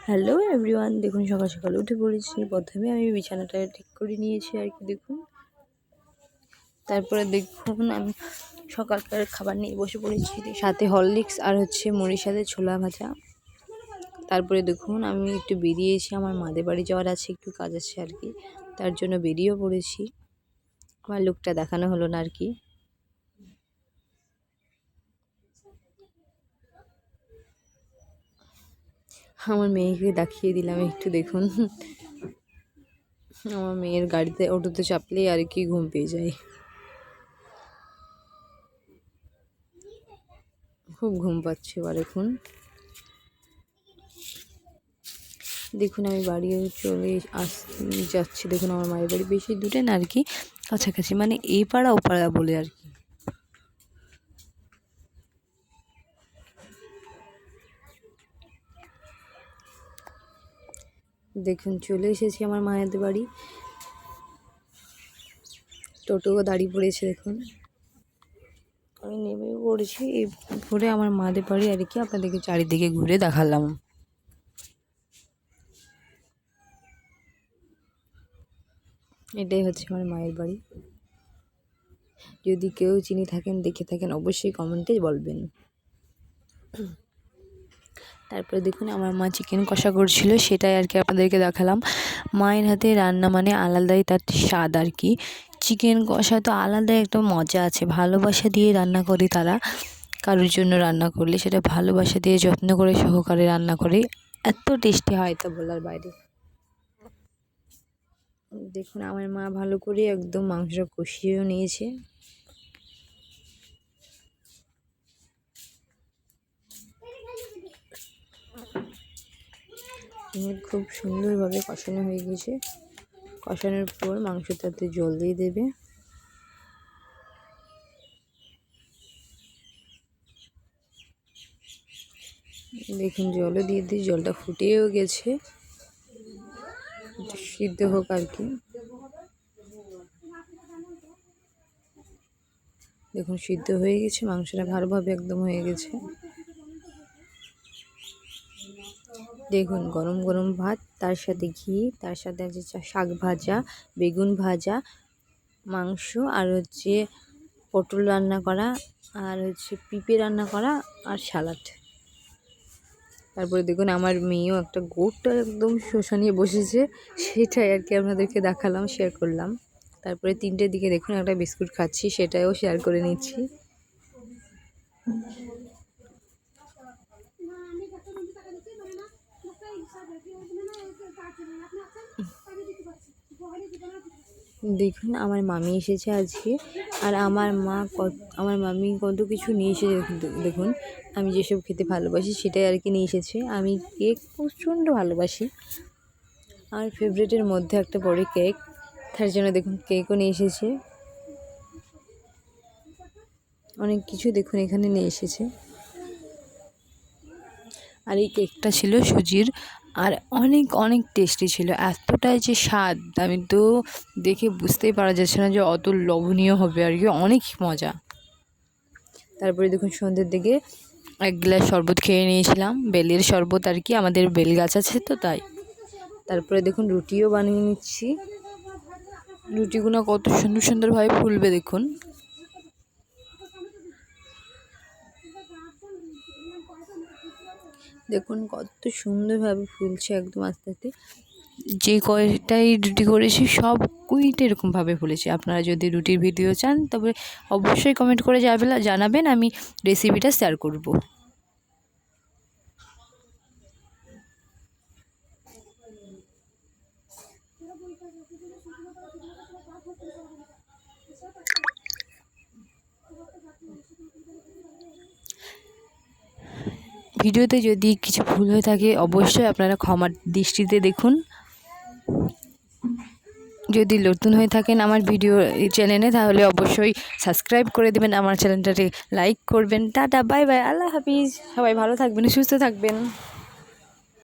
Hello everyone, দেখুন সকাল সকাল উঠে পড়েছি। প্রথমে আমি বিছানাটা ঠিক করে নিয়েছি আর কি, দেখুন। তারপরে দেখুন আমি সকালকার খাবার নিয়ে বসে পড়েছি, সাথে হরলিক্স আর মুড়ির সাথে ছোলা ভাজা। তারপরে দেখুন আমি একটু বেরিয়েছি, আমার মাদের বাড়ি যাওয়ার আছে, একটু কাজ আছে আর কি, তার জন্য বেরিয়েও পড়েছি। আমার লুকটা দেখানো হলো না আর কি। আমার মেয়েকে দেখিয়ে দিলাম একটু, দেখুন। আমার মেয়ের গাড়িতে অটোতে চাপলেই আর কি ঘুম পেয়ে যায়, খুব ঘুম পাচ্ছে এবার। দেখুন আমি বাড়িও চলে যাচ্ছি। দেখুন আমার মায়ের বাড়ি বেশি দূরে না আর কি, কাছাকাছি, মানে এই পাড়া ও পাড়া বলে আর কি। দেখুন চলে এসেছি আমার মায়ের বাড়ি। টোটোও দাঁড়িয়ে পড়েছে, দেখুন আমি নেমে পড়েছি। এই ঘুরে আমার মাদের বাড়ি আর কি, আপনাদেরকে চারিদিকে ঘুরে দেখালাম। এটাই হচ্ছে আমার মায়ের বাড়ি। যদি কেউ চিনি থাকেন, দেখে থাকেন, অবশ্যই কমেন্টে বলবেন। তারপরে দেখুন আমার মা চিকেন কষা করছিল, সেটাই আর কি আপনাদেরকে দেখালাম। মায়ের হাতে রান্না মানে আলাদাই তার স্বাদ আর কি। চিকেন কষা তো আলাদাই একটা মজা আছে, ভালোবাসা দিয়ে রান্না করে তারা। কারোর জন্য রান্না করলে সেটা ভালোবাসা দিয়ে যত্ন করে সহকারে রান্না করে, এত টেস্টি হয় তা বলার বাইরে। দেখুন আমার মা ভালো করে একদম মাংসটা কষিয়েও নিয়েছে। খুব সুন্দরভাবে কষানো হয়ে গেছে। কষানোর পর মাংসটাতে জল দিয়ে দেবে। দেখুন জলও দিয়ে দিই, জলটা ফুটেও গেছে, সিদ্ধ হোক আর কি। দেখুন সিদ্ধ হয়ে গেছে, মাংসটা ভালোভাবে একদম হয়ে গেছে। দেখুন গরম গরম ভাত, তার সাথে ঘি, তার সাথে আছে শাক ভাজা, বেগুন ভাজা, মাংস, আর পটল রান্না করা, আর পেঁপে রান্না করা, আর সালাড। তারপরে দেখুন আমার মেয়েও একটা গোটা একদম শসা নিয়ে বসেছে, সেটাই আর কি আপনাদেরকে দেখালাম, শেয়ার করলাম। তারপরে 3টের দিকে দেখুন একটা বিস্কুট খাচ্ছি, সেটাও শেয়ার করে নিচ্ছি। দেখুন আমার মামি এসেছে আজকে, আর আমার মামি কত কিছু নিয়ে এসেছে। দেখুন আমি যেসব খেতে ভালোবাসি সেটাই আর কি নিয়ে এসেছে। আমি কেক প্রচণ্ড ভালোবাসি, আমার ফেভারিটের মধ্যে একটা পড়ে কেক, তার জন্য দেখুন কেকও নিয়ে এসেছে। অনেক কিছু দেখুন এখানে নিয়ে এসেছে। আর এই কেকটা ছিল সুজির, আর অনেক অনেক টেস্টি ছিল, এতটাই যে স্বাদ আমি তো দেখে বুঝতেই পারা যাচ্ছে না যে অত লোভনীয় হবে আর কি, অনেক মজা। তারপরে দেখুন সন্ধ্যের দিকে 1 গ্লাস শরবত খেয়ে নিয়েছিলাম, বেলের শরবত আর কি, আমাদের বেল গাছ আছে তো তাই। তারপরে দেখুন রুটিও বানিয়ে নিচ্ছি, রুটিগুলো কত সুন্দর সুন্দরভাবে ফুলবে দেখুন। দেখুন কত সুন্দরভাবে ফুলছে একদম আস্তে আস্তে। যে কয়টাই রুটি করেছি সব কুইটা এরকমভাবে ফুলেছে। আপনারা যদি রুটির ভিডিও চান তবে অবশ্যই কমেন্ট করে জানাবেন, আমি রেসিপিটা শেয়ার করব। ভিডিওতে যদি কিছু ভুল হয়ে থাকে অবশ্যই আপনারা ক্ষমার দৃষ্টিতে দেখুন। যদি নতুন হয়ে থাকেন আমার ভিডিও চ্যানেলে তাহলে অবশ্যই সাবস্ক্রাইব করে দেবেন, আমার চ্যানেলটাকে লাইক করবেন। টাটা, বাই বাই, আল্লাহ হাফিজ। সবাই ভালো থাকবেন, সুস্থ থাকবেন।